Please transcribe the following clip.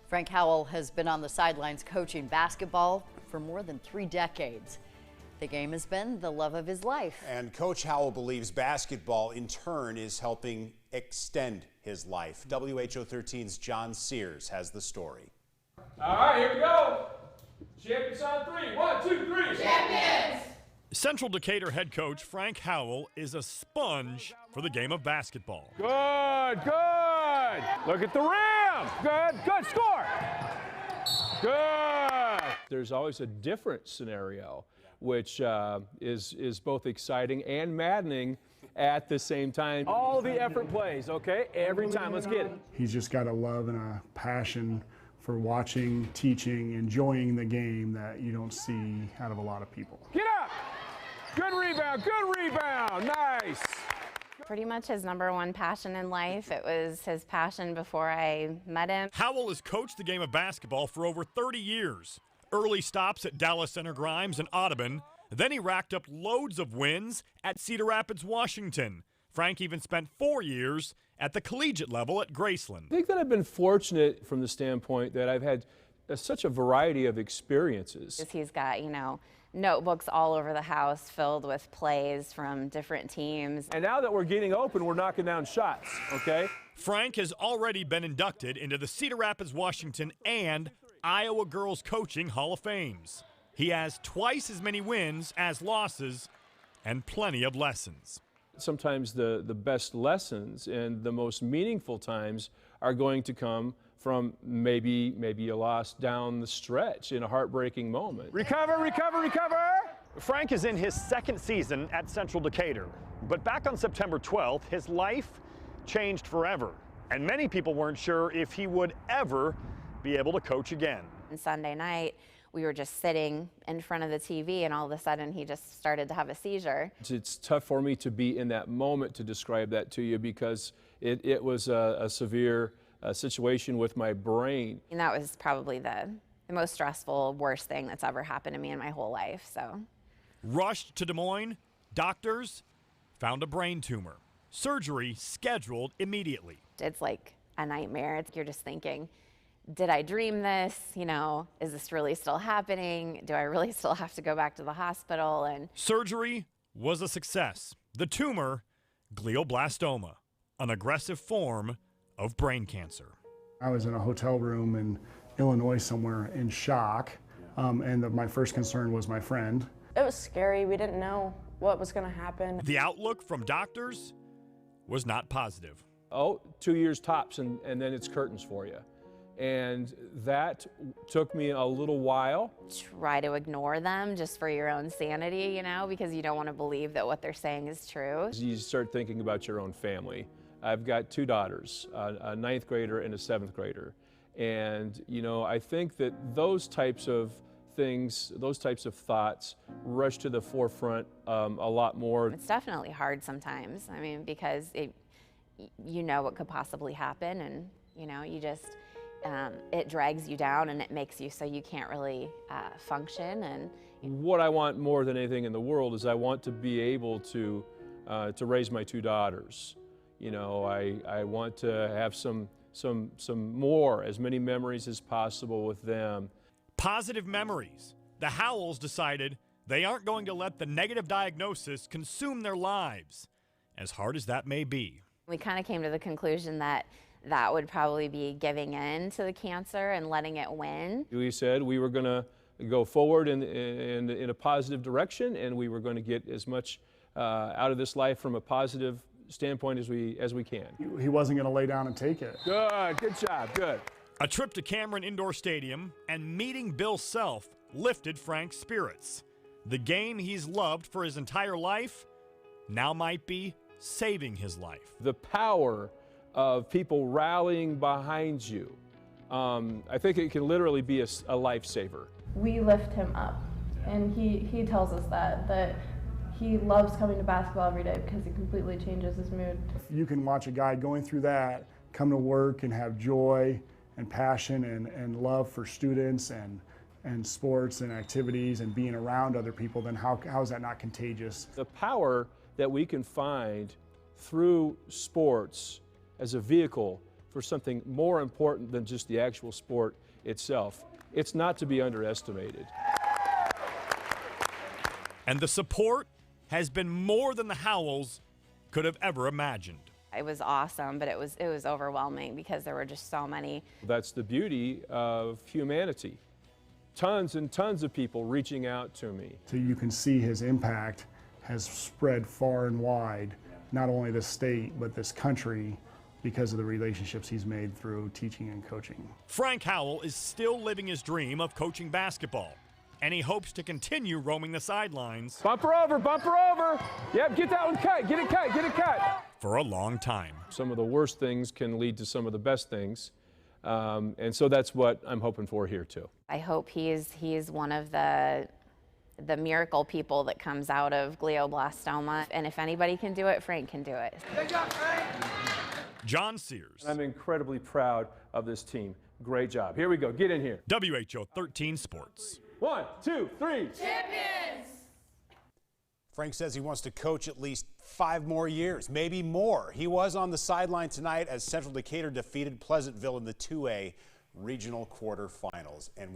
Frank Howell has been on the sidelines coaching basketball for more than 3 decades. The game has been the love of his life. And Coach Howell believes basketball, in turn, is helping extend his life. WHO 13's John Sears has the story. All right, here we go. Champions on 3. 1, 2, 3. Champions! Central Decatur head coach Frank Howell is a sponge for the game of basketball. Good, good. Look at the rim. Good, good, score. Good. There's always a different scenario, which is both exciting and maddening at the same time. All the effort plays, okay? Every time, let's get it. He's just got a love and a passion for watching, teaching, enjoying the game that you don't see out of a lot of people. Get up. Good rebound, good rebound. Nice. Pretty much his #1 passion in life. It was his passion before I met him. Howell has coached the game of basketball for over 30 years. Early stops at Dallas Center Grimes and Audubon. Then he racked up loads of wins at Cedar Rapids, Washington. Frank even spent 4 years at the collegiate level at Graceland. I think that I've been fortunate from the standpoint that I've had such a variety of experiences. He's got, notebooks all over the house filled with plays from different teams. And now that we're getting open, we're knocking down shots, okay? Frank has already been inducted into the Cedar Rapids, Washington and Iowa Girls Coaching Hall of Fames. He has twice as many wins as losses and plenty of lessons. Sometimes the best lessons and the most meaningful times are going to come from maybe a loss down the stretch in a heartbreaking moment. Recover, recover, recover. Frank is in his 2nd season at Central Decatur, but back on September 12th, his life changed forever, and many people weren't sure if he would ever be able to coach again. And Sunday night, we were just sitting in front of the TV, and all of a sudden he just started to have a seizure. It's tough for me to be in that moment to describe that to you because it was a severe situation with my brain. And that was probably the most stressful, worst thing that's ever happened to me in my whole life. So, rushed to Des Moines, doctors found a brain tumor. Surgery scheduled immediately. It's like a nightmare. You're just thinking, did I dream this? Is this really still happening? Do I really still have to go back to the hospital? And surgery was a success. The tumor, glioblastoma, an aggressive form of brain cancer. I was in a hotel room in Illinois somewhere in shock, and my first concern was my friend. It was scary. We didn't know what was going to happen. The outlook from doctors was not positive. 2 years tops, and then it's curtains for you. And that took me a little while. Try to ignore them just for your own sanity, because you don't want to believe that what they're saying is true. You start thinking about your own family. I've got 2 daughters, a 9th grader and a 7th grader. And, I think that those types of things, those types of thoughts rush to the forefront a lot more. It's definitely hard sometimes. Because what could possibly happen, and, you just, it drags you down and it makes you so you can't really function. And what I want more than anything in the world is I want to be able to raise my 2 daughters. I want to have as many memories as possible with them. Positive memories. The Howells decided they aren't going to let the negative diagnosis consume their lives, as hard as that may be. We kind of came to the conclusion that would probably be giving in to the cancer and letting it win. We said we were going to go forward in a positive direction, and we were going to get as much out of this life from a positive standpoint as we can. He wasn't going to lay down and take it. Good job, good. A trip to Cameron Indoor Stadium and meeting Bill Self lifted Frank's spirits. The game he's loved for his entire life now might be saving his life. The power of people rallying behind you, I think it can literally be a lifesaver. We lift him up, and he tells us that he loves coming to basketball every day because it completely changes his mood. You can watch a guy going through that, come to work and have joy and passion and love for students and sports and activities and being around other people, then how is that not contagious? The power that we can find through sports as a vehicle for something more important than just the actual sport itself. It's not to be underestimated. And the support has been more than the Howells could have ever imagined. It was awesome, but it was overwhelming because there were just so many. That's the beauty of humanity. Tons and tons of people reaching out to me. So you can see his impact has spread far and wide, not only this state, but this country, because of the relationships he's made through teaching and coaching. Frank Howell is still living his dream of coaching basketball, and he hopes to continue roaming the sidelines. Bumper over, bumper over. Yep, get that one cut, get it cut, get it cut. For a long time. Some of the worst things can lead to some of the best things. And so that's what I'm hoping for here too. I hope he's one of the miracle people that comes out of glioblastoma. And if anybody can do it, Frank can do it. Good job, Frank. John Sears. I'm incredibly proud of this team. Great job. Here we go. Get in here. WHO 13 Sports. 1, 2, 3. Frank says he wants to coach at least 5 more years, maybe more. He was on the sideline tonight as Central Decatur defeated Pleasantville in the 2A regional quarterfinals. And